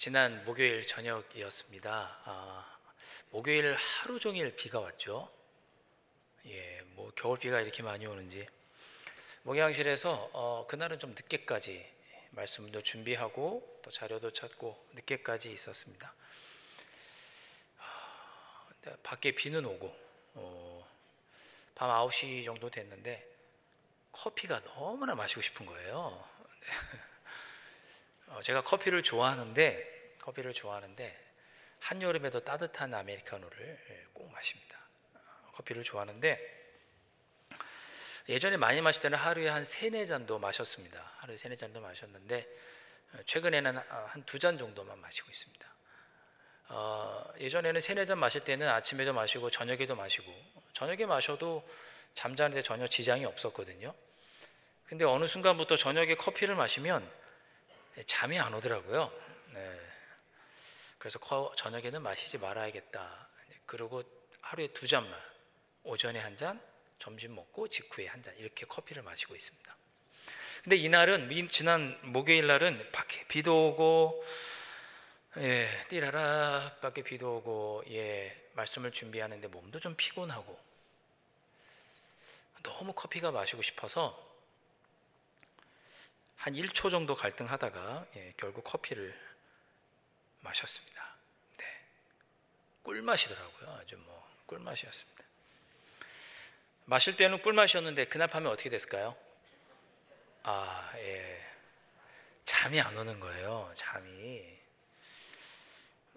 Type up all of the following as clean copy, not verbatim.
지난 목요일 저녁이었습니다. 목요일 하루 종일 비가 왔죠. 뭐 겨울비가 이렇게 많이 오는지. 목양실에서 그날은 좀 늦게까지 말씀도 준비하고 또 자료도 찾고 늦게까지 있었습니다. 근데 밖에 비는 오고 밤 9시 정도 됐는데 커피가 너무나 마시고 싶은 거예요. 제가 커피를 좋아하는데 한여름에도 따뜻한 아메리카노를 꼭 마십니다. 커피를 좋아하는데 예전에 많이 마실 때는 하루에 한 3-4잔도 마셨습니다. 하루에 3-4잔도 마셨는데 최근에는 한 2잔 정도만 마시고 있습니다. 예전에는 3-4잔 마실 때는 아침에도 마시고 저녁에도 마시고, 저녁에 마셔도 잠자는데 전혀 지장이 없었거든요. 근데 어느 순간부터 저녁에 커피를 마시면 잠이 안 오더라고요. 그래서 저녁에는 마시지 말아야겠다. 그리고 하루에 2잔만, 오전에 1잔, 점심 먹고 직후에 1잔, 이렇게 커피를 마시고 있습니다. 근데 이날은, 지난 목요일 날은 밖에 비도 오고, 띠라라 밖에 비도 오고, 말씀을 준비하는데 몸도 좀 피곤하고 너무 커피가 마시고 싶어서 한 1초 정도 갈등하다가 결국 커피를 마셨습니다. 꿀맛이더라고요. 아주 꿀맛이었습니다. 마실 때는 꿀맛이었는데 그날 밤에 어떻게 됐을까요? 잠이 안 오는 거예요. 잠이.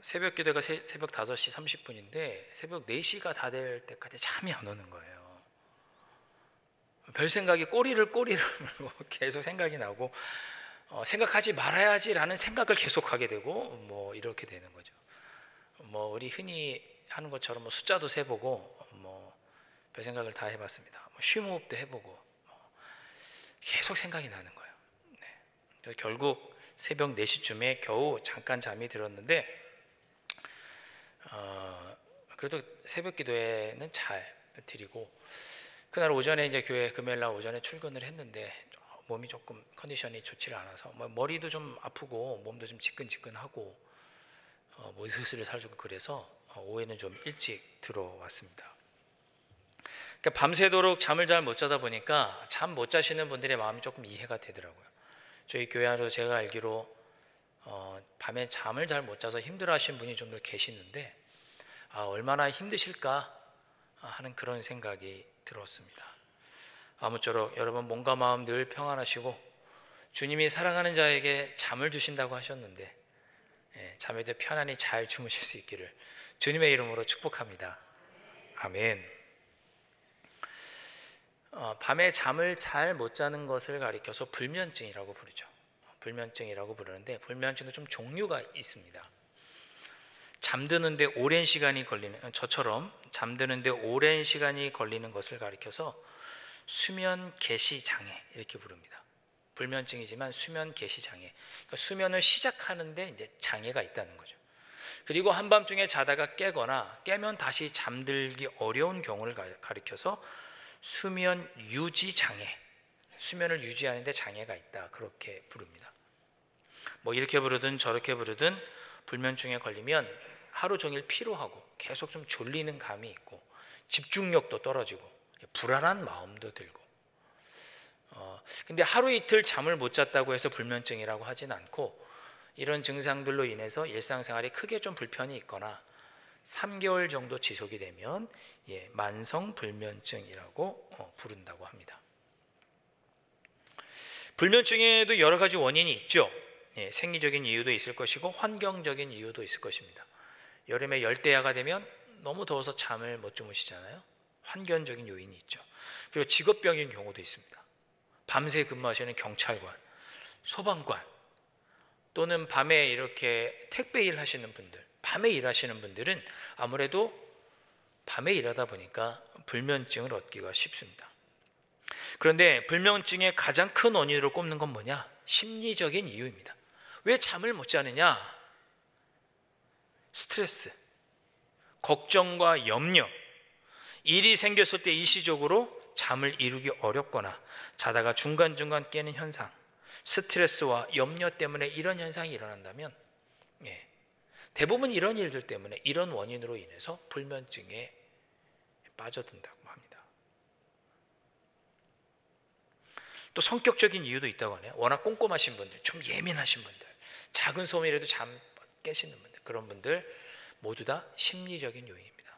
새벽 기도가 새벽 5시 30분인데 새벽 4시가 다 될 때까지 잠이 안 오는 거예요. 별 생각이 꼬리를 계속 생각이 나고 생각하지 말아야지라는 생각을 계속하게 되고 이렇게 되는 거죠. 우리 흔히 하는 것처럼 숫자도 세보고 별 생각을 다 해봤습니다. 쉼호흡도 해보고 계속 생각이 나는 거예요. 결국 새벽 4시쯤에 겨우 잠깐 잠이 들었는데 그래도 새벽 기도회는 잘 드리고 그날 오전에 이제 교회 금요일 날 오전에 출근을 했는데 몸이 조금 컨디션이 좋지를 않아서 머리도 좀 아프고 몸도 좀 지끈지끈하고 스스로 살고 그래서 오후에는 좀 일찍 들어왔습니다. 그러니까 밤새도록 잠을 잘 못 자다 보니까 잠 못 자시는 분들의 마음이 조금 이해가 되더라고요. 저희 교회 안에도 제가 알기로 밤에 잠을 잘 못 자서 힘들어하시는 분이 좀 더 계시는데 얼마나 힘드실까 하는 그런 생각이 들었습니다. 아무쪼록 여러분 몸과 마음 늘 평안하시고 주님이 사랑하는 자에게 잠을 주신다고 하셨는데 잠에도 편안히 잘 주무실 수 있기를 주님의 이름으로 축복합니다. 아멘. 밤에 잠을 잘 못 자는 것을 가리켜서 불면증이라고 부르죠. 불면증이라고 부르는데 불면증도 좀 종류가 있습니다. 잠드는데 오랜 시간이 걸리는, 저처럼 잠드는데 오랜 시간이 걸리는 것을 가리켜서 수면 개시 장애 이렇게 부릅니다. 불면증이지만 수면 개시 장애. 그러니까 수면을 시작하는데 이제 장애가 있다는 거죠. 그리고 한밤중에 자다가 깨면 다시 잠들기 어려운 경우를 가리켜서 수면 유지 장애. 수면을 유지하는데 장애가 있다. 그렇게 부릅니다. 이렇게 부르든 저렇게 부르든 불면증에 걸리면 하루 종일 피로하고 계속 좀 졸리는 감이 있고 집중력도 떨어지고 불안한 마음도 들고 근데 하루 이틀 잠을 못 잤다고 해서 불면증이라고 하진 않고 이런 증상들로 인해서 일상생활에 크게 좀 불편이 있거나 3개월 정도 지속이 되면 만성 불면증이라고 부른다고 합니다. 불면증에도 여러 가지 원인이 있죠. 생리적인 이유도 있을 것이고 환경적인 이유도 있을 것입니다. 여름에 열대야가 되면 너무 더워서 잠을 못 주무시잖아요. 환경적인 요인이 있죠. 그리고 직업병인 경우도 있습니다. 밤새 근무하시는 경찰관, 소방관 또는 밤에 이렇게 택배 일 하시는 분들, 밤에 일하시는 분들은 아무래도 밤에 일하다 보니까 불면증을 얻기가 쉽습니다. 그런데 불면증의 가장 큰 원인으로 꼽는 건 뭐냐? 심리적인 이유입니다. 왜 잠을 못 자느냐? 스트레스, 걱정과 염려, 일이 생겼을 때 일시적으로 잠을 이루기 어렵거나 자다가 중간중간 깨는 현상, 스트레스와 염려 때문에 이런 현상이 일어난다면 예. 대부분 이런 일들 때문에, 이런 원인으로 인해서 불면증에 빠져든다고 합니다. 또 성격적인 이유도 있다고 하네요. 워낙 꼼꼼하신 분들, 좀 예민하신 분들, 작은 소음이라도 잠 깨시는 분들, 그런 분들 모두 다 심리적인 요인입니다.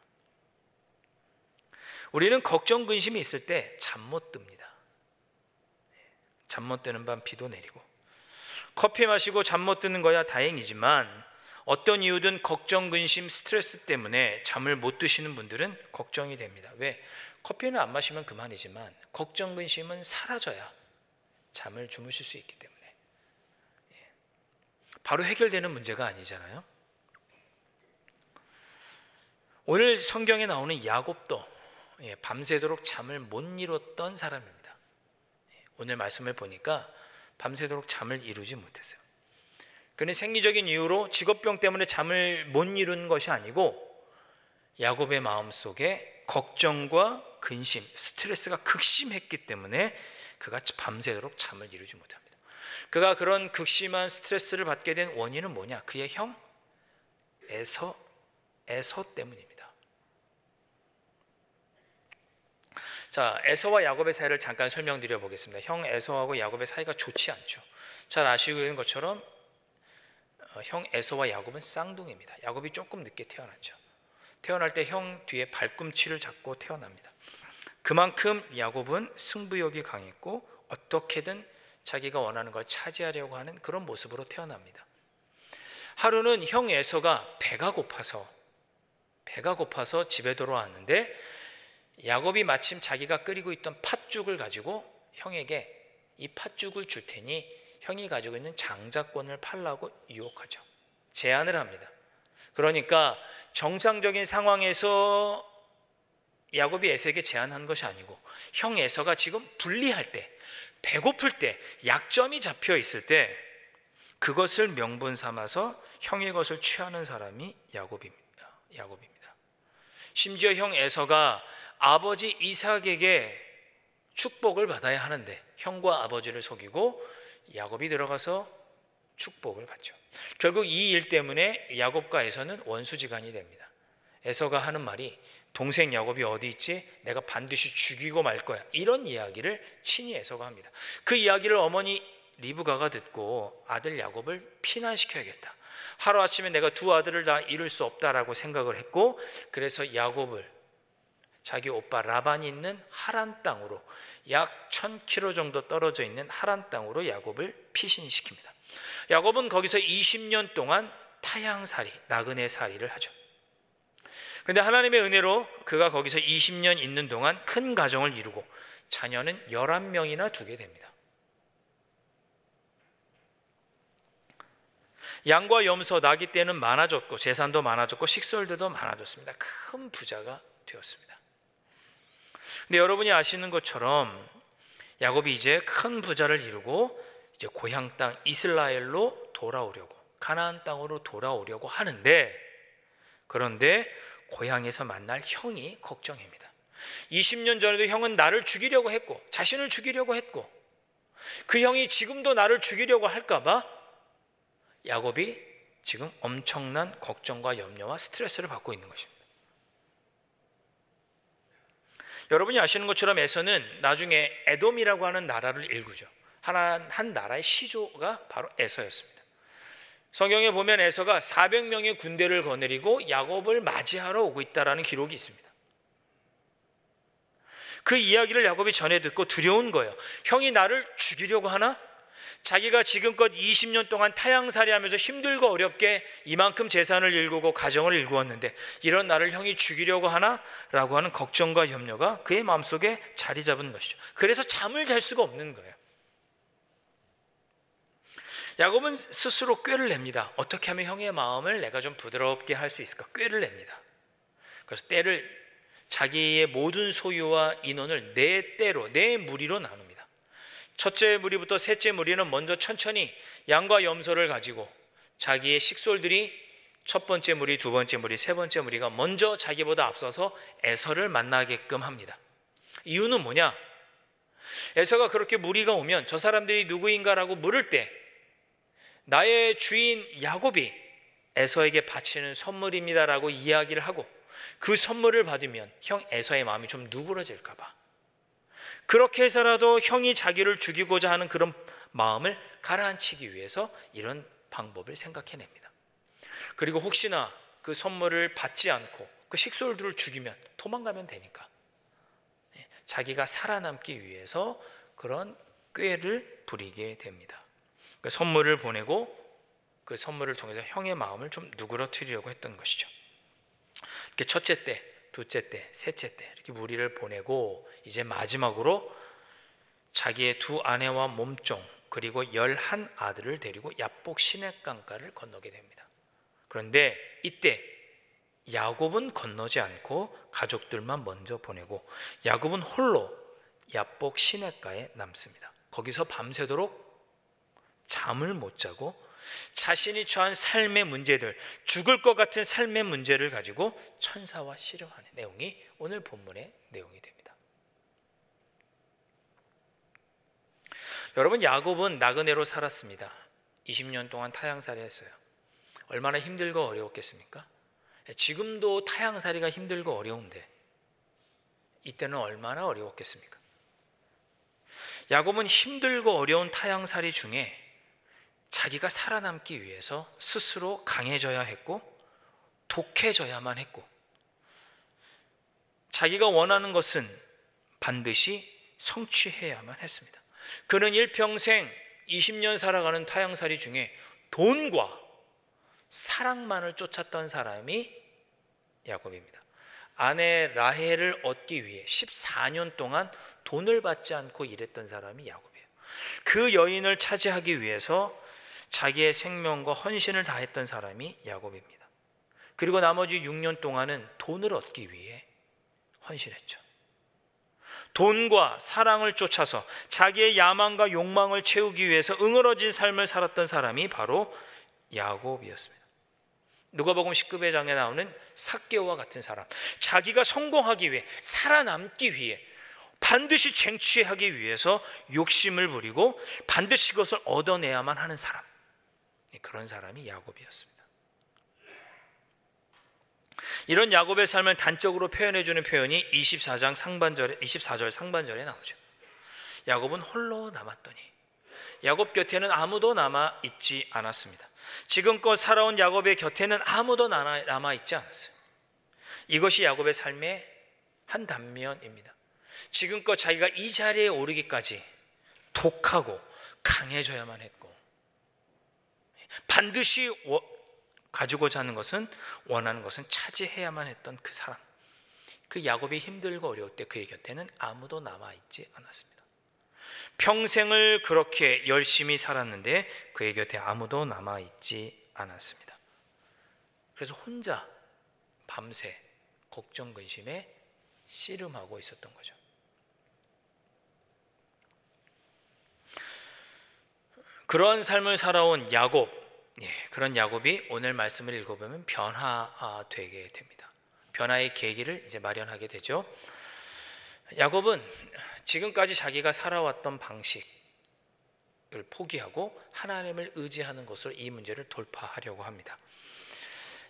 우리는 걱정, 근심이 있을 때 잠 못 듭니다. 잠 못 드는 밤 비도 내리고, 커피 마시고 잠 못 드는 거야 다행이지만, 어떤 이유든 걱정, 근심, 스트레스 때문에 잠을 못 드시는 분들은 걱정이 됩니다. 왜? 커피는 안 마시면 그만이지만 걱정, 근심은 사라져야 잠을 주무실 수 있기 때문에. 바로 해결되는 문제가 아니잖아요. 오늘 성경에 나오는 야곱도 밤새도록 잠을 못 이뤘던 사람입니다. 오늘 말씀을 보니까 밤새도록 잠을 이루지 못했어요. 그는 생리적인 이유로 직업병 때문에 잠을 못 이룬 것이 아니고, 야곱의 마음속에 걱정과 근심, 스트레스가 극심했기 때문에 그가 밤새도록 잠을 이루지 못합니다. 그가 그런 극심한 스트레스를 받게 된 원인은 뭐냐? 그의 형 에서 때문입니다. 자, 에서와 야곱의 사이를 잠깐 설명드려 보겠습니다. 형 에서하고 야곱의 사이가 좋지 않죠. 잘 아시고 있는 것처럼 형 에서와 야곱은 쌍둥이입니다. 야곱이 조금 늦게 태어났죠. 태어날 때 형 뒤에 발꿈치를 잡고 태어납니다. 그만큼 야곱은 승부욕이 강했고 어떻게든 자기가 원하는 걸 차지하려고 하는 그런 모습으로 태어납니다. 하루는 형 에서가 배가 고파서 집에 돌아왔는데, 야곱이 마침 자기가 끓이고 있던 팥죽을 가지고 형에게 이 팥죽을 줄 테니 형이 가지고 있는 장자권을 팔라고 유혹하죠. 제안을 합니다. 그러니까 정상적인 상황에서 야곱이 에서에게 제안한 것이 아니고, 형 에서가 지금 불리할 때, 배고플 때, 약점이 잡혀 있을 때 그것을 명분 삼아서 형의 것을 취하는 사람이 야곱입니다. 심지어 형 에서가 아버지 이삭에게 축복을 받아야 하는데 형과 아버지를 속이고 야곱이 들어가서 축복을 받죠. 결국 이 일 때문에 야곱과 에서는 원수지간이 됩니다. 에서가 하는 말이, 동생 야곱이 어디 있지? 내가 반드시 죽이고 말 거야. 이런 이야기를 친히 에서가 합니다. 그 이야기를 어머니 리브가가 듣고 아들 야곱을 피난시켜야겠다. 하루아침에 내가 두 아들을 다 잃을 수 없다라고 생각을 했고, 그래서 야곱을 자기 오빠 라반이 있는 하란 땅으로, 약 1000km 정도 떨어져 있는 하란 땅으로 야곱을 피신시킵니다. 야곱은 거기서 20년 동안 타향살이, 나그네살이를 하죠. 그런데 하나님의 은혜로 그가 거기서 20년 있는 동안 큰 가정을 이루고 자녀는 11명이나 두게 됩니다. 양과 염소, 나귀 떼는 많아졌고 재산도 많아졌고 식솔들도 많아졌습니다. 큰 부자가 되었습니다. 근데 여러분이 아시는 것처럼 야곱이 이제 큰 부자를 이루고 이제 고향 땅 이스라엘로 돌아오려고, 가나안 땅으로 돌아오려고 하는데, 그런데 고향에서 만날 형이 걱정입니다. 20년 전에도 형은 나를 죽이려고 했고, 자신을 죽이려고 했고, 그 형이 지금도 나를 죽이려고 할까 봐 야곱이 지금 엄청난 걱정과 염려와 스트레스를 받고 있는 것입니다. 여러분이 아시는 것처럼 에서는 나중에 에돔이라고 하는 나라를 일구죠. 한 나라의 시조가 바로 에서였습니다. 성경에 보면 에서가 400명의 군대를 거느리고 야곱을 맞이하러 오고 있다는 기록이 있습니다. 그 이야기를 야곱이 전해 듣고 두려운 거예요. 형이 나를 죽이려고 하나? 자기가 지금껏 20년 동안 타향살이 하면서 힘들고 어렵게 이만큼 재산을 일구고 가정을 일구었는데 이런 나를 형이 죽이려고 하나? 라고 하는 걱정과 염려가 그의 마음속에 자리 잡은 것이죠. 그래서 잠을 잘 수가 없는 거예요. 야곱은 스스로 꾀를 냅니다. 어떻게 하면 형의 마음을 내가 좀 부드럽게 할 수 있을까? 꾀를 냅니다. 그래서 때를, 자기의 모든 소유와 인원을 네 때로, 네 무리로 나눕니다. 첫째 무리부터 셋째 무리는 먼저 천천히 양과 염소를 가지고 자기의 식솔들이 첫 번째 무리, 두 번째 무리, 세 번째 무리가 먼저 자기보다 앞서서 에서를 만나게끔 합니다. 이유는 뭐냐? 에서가 그렇게 무리가 오면 저 사람들이 누구인가라고 물을 때 나의 주인 야곱이 에서에게 바치는 선물입니다라고 이야기를 하고 그 선물을 받으면 형 에서의 마음이 좀 누그러질까 봐 그렇게 해서라도 형이 자기를 죽이고자 하는 그런 마음을 가라앉히기 위해서 이런 방법을 생각해냅니다. 그리고 혹시나 그 선물을 받지 않고 그 식솔들을 죽이면 도망가면 되니까 자기가 살아남기 위해서 그런 꾀를 부리게 됩니다. 그 선물을 보내고 그 선물을 통해서 형의 마음을 좀 누그러뜨리려고 했던 것이죠. 이렇게 첫째 때, 둘째 때, 셋째 때 이렇게 무리를 보내고 이제 마지막으로 자기의 두 아내와 몸종 그리고 11 아들을 데리고 야복 시냇강가를 건너게 됩니다. 그런데 이때 야곱은 건너지 않고 가족들만 먼저 보내고 야곱은 홀로 야복 시냇가에 남습니다. 거기서 밤새도록 잠을 못 자고 자신이 처한 삶의 문제들, 죽을 것 같은 삶의 문제를 가지고 천사와 씨름하는 내용이 오늘 본문의 내용이 됩니다. 여러분, 야곱은 나그네로 살았습니다. 20년 동안 타향살이 했어요. 얼마나 힘들고 어려웠겠습니까? 지금도 타향살이가 힘들고 어려운데 이때는 얼마나 어려웠겠습니까? 야곱은 힘들고 어려운 타향살이 중에 자기가 살아남기 위해서 스스로 강해져야 했고 독해져야만 했고 자기가 원하는 것은 반드시 성취해야만 했습니다. 그는 일평생 20년 살아가는 타향살이 중에 돈과 사랑만을 쫓았던 사람이 야곱입니다. 아내 라헬을 얻기 위해 14년 동안 돈을 받지 않고 일했던 사람이 야곱이에요. 그 여인을 차지하기 위해서 자기의 생명과 헌신을 다했던 사람이 야곱입니다. 그리고 나머지 6년 동안은 돈을 얻기 위해 헌신했죠. 돈과 사랑을 쫓아서 자기의 야망과 욕망을 채우기 위해서 응어러진 삶을 살았던 사람이 바로 야곱이었습니다. 누가복음 19회 장에 나오는 삭개오와 같은 사람, 자기가 성공하기 위해 살아남기 위해 반드시 쟁취하기 위해서 욕심을 부리고 반드시 그것을 얻어내야만 하는 사람, 그런 사람이 야곱이었습니다. 이런 야곱의 삶을 단적으로 표현해주는 표현이 24절 상반절에 나오죠. 야곱은 홀로 남았더니 야곱 곁에는 아무도 남아있지 않았습니다. 지금껏 살아온 야곱의 곁에는 아무도 남아있지 않았어요. 이것이 야곱의 삶의 한 단면입니다. 지금껏 자기가 이 자리에 오르기까지 독하고 강해져야만 했고 반드시 가지고자 하는 것은 원하는 것은 차지해야만 했던 그 사람, 그 야곱이 힘들고 어려울 때 그의 곁에는 아무도 남아있지 않았습니다. 평생을 그렇게 열심히 살았는데 그의 곁에 아무도 남아있지 않았습니다. 그래서 혼자 밤새 걱정 근심에 씨름하고 있었던 거죠. 그런 삶을 살아온 야곱, 그런 야곱이 오늘 말씀을 읽어보면 변화되게 됩니다. 변화의 계기를 이제 마련하게 되죠. 야곱은 지금까지 자기가 살아왔던 방식을 포기하고 하나님을 의지하는 것으로 이 문제를 돌파하려고 합니다.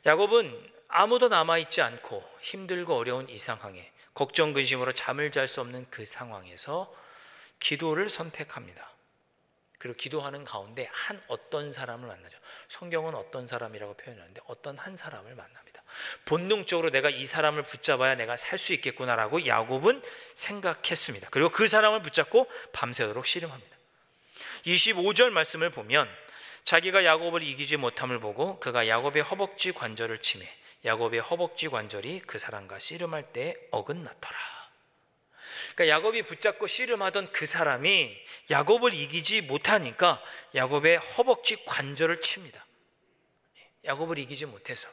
야곱은 아무도 남아있지 않고 힘들고 어려운 이 상황에 걱정 근심으로 잠을 잘 수 없는 그 상황에서 기도를 선택합니다. 그리고 기도하는 가운데 어떤 사람을 만나죠. 성경은 어떤 사람이라고 표현하는데 어떤 한 사람을 만납니다. 본능적으로 내가 이 사람을 붙잡아야 내가 살 수 있겠구나라고 야곱은 생각했습니다. 그리고 그 사람을 붙잡고 밤새도록 씨름합니다. 25절 말씀을 보면 자기가 야곱을 이기지 못함을 보고 그가 야곱의 허벅지 관절을 치매 야곱의 허벅지 관절이 그 사람과 씨름할 때 어긋났더라. 그러니까 야곱이 붙잡고 씨름하던 그 사람이 야곱을 이기지 못하니까 야곱의 허벅지 관절을 칩니다. 야곱을 이기지 못해서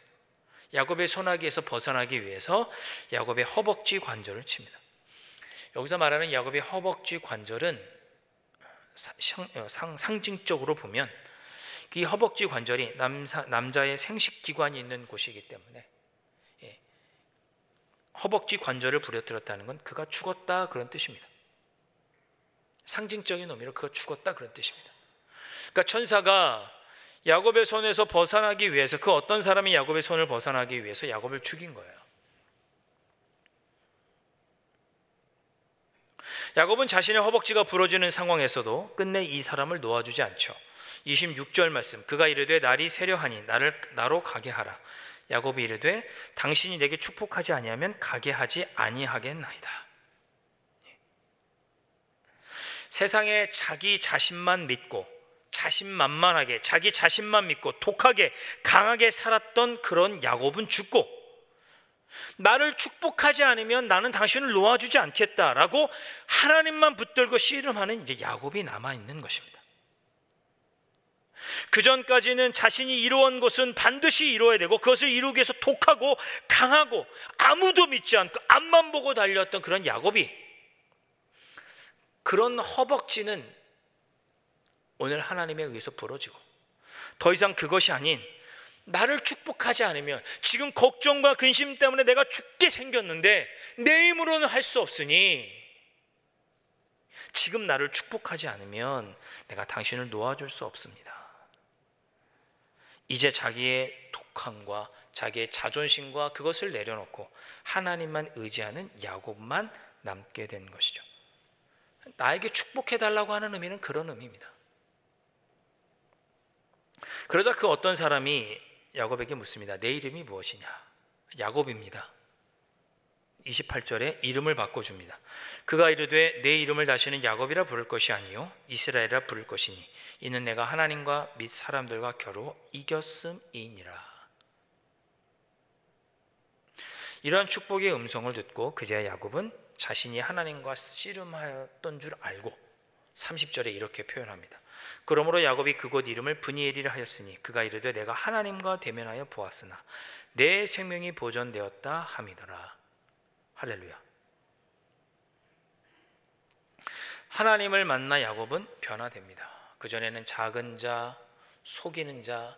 야곱의 손아귀에서 벗어나기 위해서 야곱의 허벅지 관절을 칩니다. 여기서 말하는 야곱의 허벅지 관절은 상징적으로 보면 이 허벅지 관절이 남자의 생식기관이 있는 곳이기 때문에 허벅지 관절을 부러뜨렸다는 건 그가 죽었다 그런 뜻입니다. 상징적인 의미로 그가 죽었다 그런 뜻입니다. 그러니까 천사가 야곱의 손에서 벗어나기 위해서, 그 어떤 사람이 야곱의 손을 벗어나기 위해서 야곱을 죽인 거예요. 야곱은 자신의 허벅지가 부러지는 상황에서도 끝내 이 사람을 놓아주지 않죠. 26절 말씀, 그가 이르되 날이 세려하니 나로 가게 하라. 야곱이 이르되 당신이 내게 축복하지 아니하면 가게 하지 아니하겠나이다. 세상에 자기 자신만 믿고 자신만만하게 자기 자신만 믿고 독하게 강하게 살았던 그런 야곱은 죽고, 나를 축복하지 않으면 나는 당신을 놓아주지 않겠다라고 하나님만 붙들고 씨름하는 이제 야곱이 남아있는 것입니다. 그 전까지는 자신이 이루어온 것은 반드시 이루어야 되고 그것을 이루기 위해서 독하고 강하고 아무도 믿지 않고 앞만 보고 달렸던 그런 야곱이, 그런 허벅지는 오늘 하나님에 의해서 부러지고 더 이상 그것이 아닌, 나를 축복하지 않으면, 지금 걱정과 근심 때문에 내가 죽게 생겼는데 내 힘으로는 할 수 없으니 지금 나를 축복하지 않으면 내가 당신을 놓아줄 수 없습니다. 이제 자기의 독함과 자기의 자존심과 그것을 내려놓고 하나님만 의지하는 야곱만 남게 된 것이죠. 나에게 축복해달라고 하는 의미는 그런 의미입니다. 그러자 그 어떤 사람이 야곱에게 묻습니다. 내 이름이 무엇이냐? 야곱입니다. 28절에 이름을 바꿔줍니다. 그가 이르되 내 이름을 다시는 야곱이라 부를 것이 아니요 이스라엘이라 부를 것이니 이는 내가 하나님과 및 사람들과 겨루 이겼음이니라. 이러한 축복의 음성을 듣고 그제야 야곱은 자신이 하나님과 씨름하였던 줄 알고 30절에 이렇게 표현합니다. 그러므로 야곱이 그곳 이름을 브니엘이라 하였으니 그가 이르되 내가 하나님과 대면하여 보았으나 내 생명이 보존되었다 함이더라. 할렐루야. 하나님을 만나 야곱은 변화됩니다. 그전에는 작은 자, 속이는 자,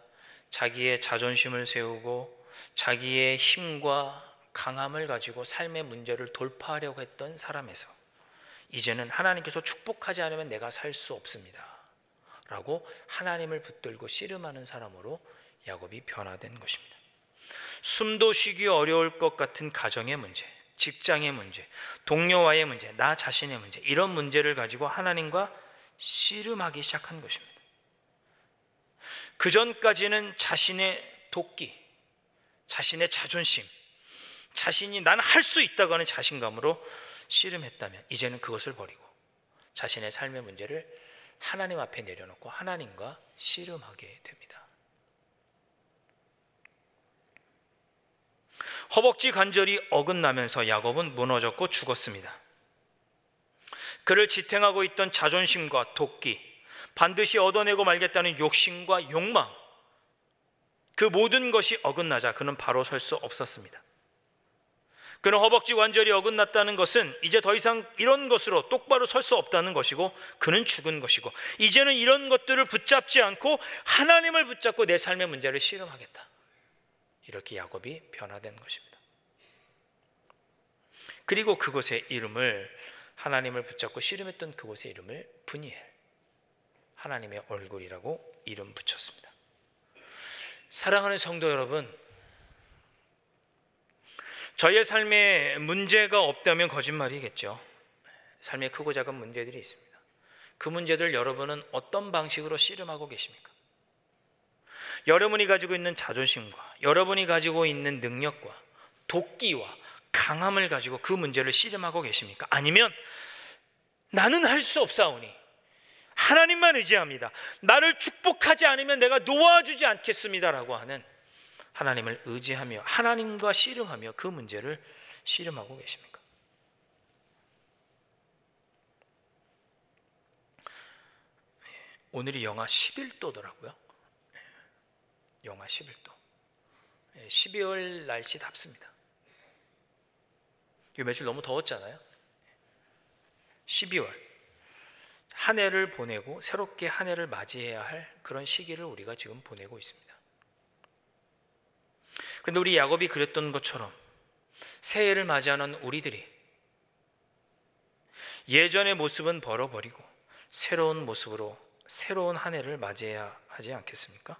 자기의 자존심을 세우고 자기의 힘과 강함을 가지고 삶의 문제를 돌파하려고 했던 사람에서 이제는 하나님께서 축복하지 않으면 내가 살 수 없습니다 라고 하나님을 붙들고 씨름하는 사람으로 야곱이 변화된 것입니다. 숨도 쉬기 어려울 것 같은 가정의 문제, 직장의 문제, 동료와의 문제, 나 자신의 문제, 이런 문제를 가지고 하나님과 씨름하기 시작한 것입니다. 그전까지는 자신의 도끼, 자신의 자존심, 자신이 나는 할 수 있다고 하는 자신감으로 씨름했다면 이제는 그것을 버리고 자신의 삶의 문제를 하나님 앞에 내려놓고 하나님과 씨름하게 됩니다. 허벅지 관절이 어긋나면서 야곱은 무너졌고 죽었습니다. 그를 지탱하고 있던 자존심과 도끼, 반드시 얻어내고 말겠다는 욕심과 욕망, 그 모든 것이 어긋나자 그는 바로 설 수 없었습니다. 그는 허벅지 관절이 어긋났다는 것은 이제 더 이상 이런 것으로 똑바로 설 수 없다는 것이고 그는 죽은 것이고 이제는 이런 것들을 붙잡지 않고 하나님을 붙잡고 내 삶의 문제를 씨름하겠다. 이렇게 야곱이 변화된 것입니다. 그리고 그곳의 이름을, 하나님을 붙잡고 씨름했던 그곳의 이름을 브니엘, 하나님의 얼굴이라고 이름 붙였습니다. 사랑하는 성도 여러분, 저희의 삶에 문제가 없다면 거짓말이겠죠. 삶에 크고 작은 문제들이 있습니다. 그 문제들 여러분은 어떤 방식으로 씨름하고 계십니까? 여러분이 가지고 있는 자존심과 여러분이 가지고 있는 능력과 도끼와 강함을 가지고 그 문제를 씨름하고 계십니까? 아니면 나는 할 수 없사오니 하나님만 의지합니다, 나를 축복하지 않으면 내가 놓아주지 않겠습니다라고 하는 하나님을 의지하며 하나님과 씨름하며 그 문제를 씨름하고 계십니까? 오늘이 영하 11도더라고요. 영하 11도. 12월 날씨답습니다. 이 며칠 너무 더웠잖아요. 12월 한 해를 보내고 새롭게 한 해를 맞이해야 할 그런 시기를 우리가 지금 보내고 있습니다. 그런데 우리 야곱이 그랬던 것처럼 새해를 맞이하는 우리들이 예전의 모습은 벌어버리고 새로운 모습으로 새로운 한 해를 맞이해야 하지 않겠습니까?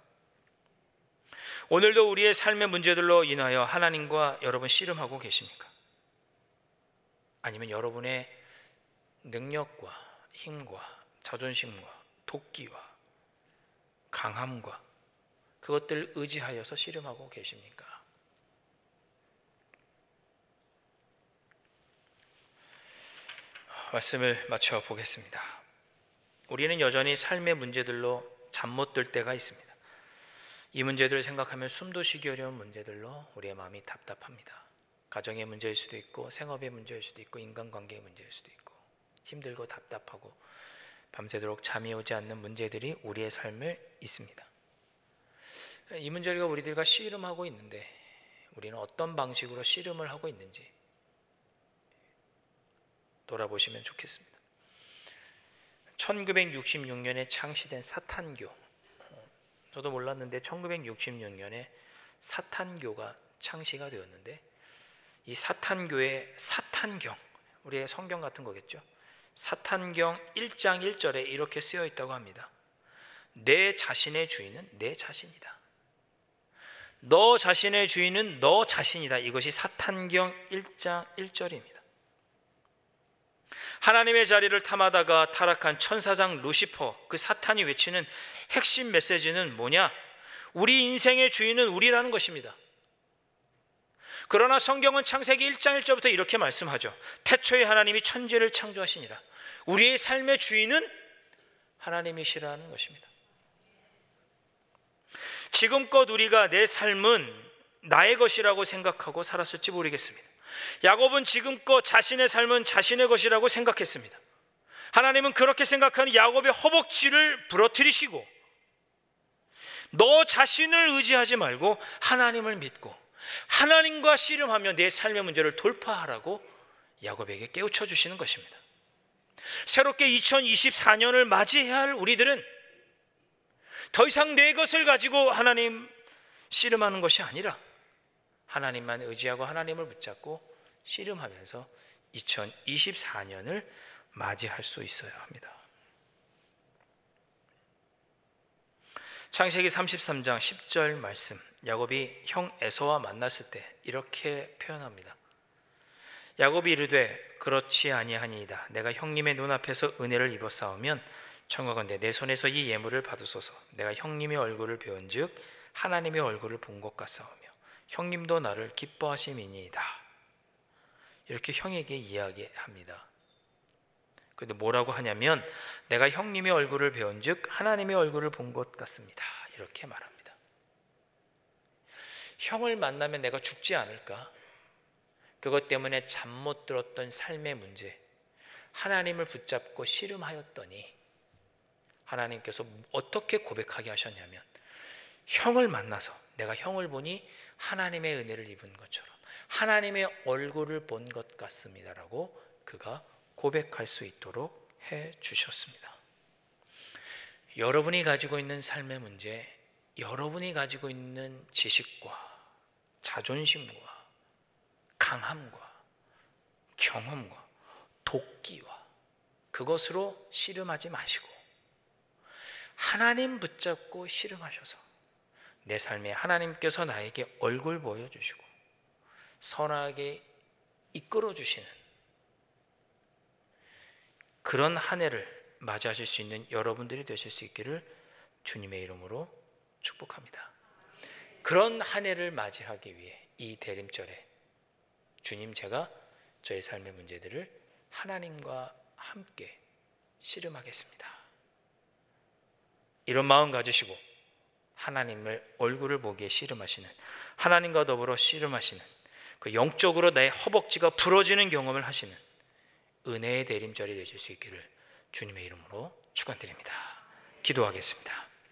오늘도 우리의 삶의 문제들로 인하여 하나님과 여러분 씨름하고 계십니까? 아니면 여러분의 능력과 힘과 자존심과 도끼와 강함과 그것들을 의지하여서 씨름하고 계십니까? 말씀을 마쳐 보겠습니다. 우리는 여전히 삶의 문제들로 잠 못 들 때가 있습니다. 이 문제들을 생각하면 숨도 쉬기 어려운 문제들로 우리의 마음이 답답합니다. 가정의 문제일 수도 있고 생업의 문제일 수도 있고 인간관계의 문제일 수도 있고 힘들고 답답하고 밤새도록 잠이 오지 않는 문제들이 우리의 삶에 있습니다. 이 문제가 우리들과 씨름하고 있는데 우리는 어떤 방식으로 씨름을 하고 있는지 돌아보시면 좋겠습니다. 1966년에 창시된 사탄교, 저도 몰랐는데 1966년에 사탄교가 창시가 되었는데 이 사탄교의 사탄경, 우리의 성경 같은 거겠죠. 사탄경 1장 1절에 이렇게 쓰여 있다고 합니다. 내 자신의 주인은 내 자신이다. 너 자신의 주인은 너 자신이다. 이것이 사탄경 1장 1절입니다. 하나님의 자리를 탐하다가 타락한 천사장 루시퍼, 그 사탄이 외치는 핵심 메시지는 뭐냐? 우리 인생의 주인은 우리라는 것입니다. 그러나 성경은 창세기 1장 1절부터 이렇게 말씀하죠. 태초에 하나님이 천지를 창조하시니라. 우리의 삶의 주인은 하나님이시라는 것입니다. 지금껏 우리가 내 삶은 나의 것이라고 생각하고 살았을지 모르겠습니다. 야곱은 지금껏 자신의 삶은 자신의 것이라고 생각했습니다. 하나님은 그렇게 생각하는 야곱의 허벅지를 부러뜨리시고 너 자신을 의지하지 말고 하나님을 믿고 하나님과 씨름하며 내 삶의 문제를 돌파하라고 야곱에게 깨우쳐 주시는 것입니다. 새롭게 2024년을 맞이해야 할 우리들은 더 이상 내 것을 가지고 하나님 씨름하는 것이 아니라 하나님만 의지하고 하나님을 붙잡고 씨름하면서 2024년을 맞이할 수 있어야 합니다. 창세기 33장 10절 말씀, 야곱이 형 에서와 만났을 때 이렇게 표현합니다. 야곱이 이르되 그렇지 아니하니이다. 내가 형님의 눈앞에서 은혜를 입었사오면 청하건대 내 손에서 이 예물을 받으소서. 내가 형님의 얼굴을 배운즉 하나님의 얼굴을 본 것 같사오며 형님도 나를 기뻐하심이니이다. 이렇게 형에게 이야기합니다. 그런데 뭐라고 하냐면 내가 형님의 얼굴을 배운즉 하나님의 얼굴을 본 것 같습니다. 이렇게 말합니다. 형을 만나면 내가 죽지 않을까? 그것 때문에 잠 못 들었던 삶의 문제, 하나님을 붙잡고 씨름하였더니 하나님께서 어떻게 고백하게 하셨냐면 형을 만나서 내가 형을 보니 하나님의 은혜를 입은 것처럼 하나님의 얼굴을 본 것 같습니다라고 그가 고백할 수 있도록 해 주셨습니다. 여러분이 가지고 있는 삶의 문제, 여러분이 가지고 있는 지식과 자존심과 강함과 경험과 도끼와 그것으로 씨름하지 마시고 하나님 붙잡고 씨름하셔서 내 삶에 하나님께서 나에게 얼굴 보여주시고 선하게 이끌어주시는 그런 한 해를 맞이하실 수 있는 여러분들이 되실 수 있기를 주님의 이름으로 축복합니다. 그런 한 해를 맞이하기 위해 이 대림절에 주님, 제가 저의 삶의 문제들을 하나님과 함께 씨름하겠습니다. 이런 마음 가지시고 하나님을 얼굴을 보기에 씨름하시는, 하나님과 더불어 씨름하시는, 그 영적으로 나의 허벅지가 부러지는 경험을 하시는 은혜의 대림절이 되실 수 있기를 주님의 이름으로 축원드립니다. 기도하겠습니다.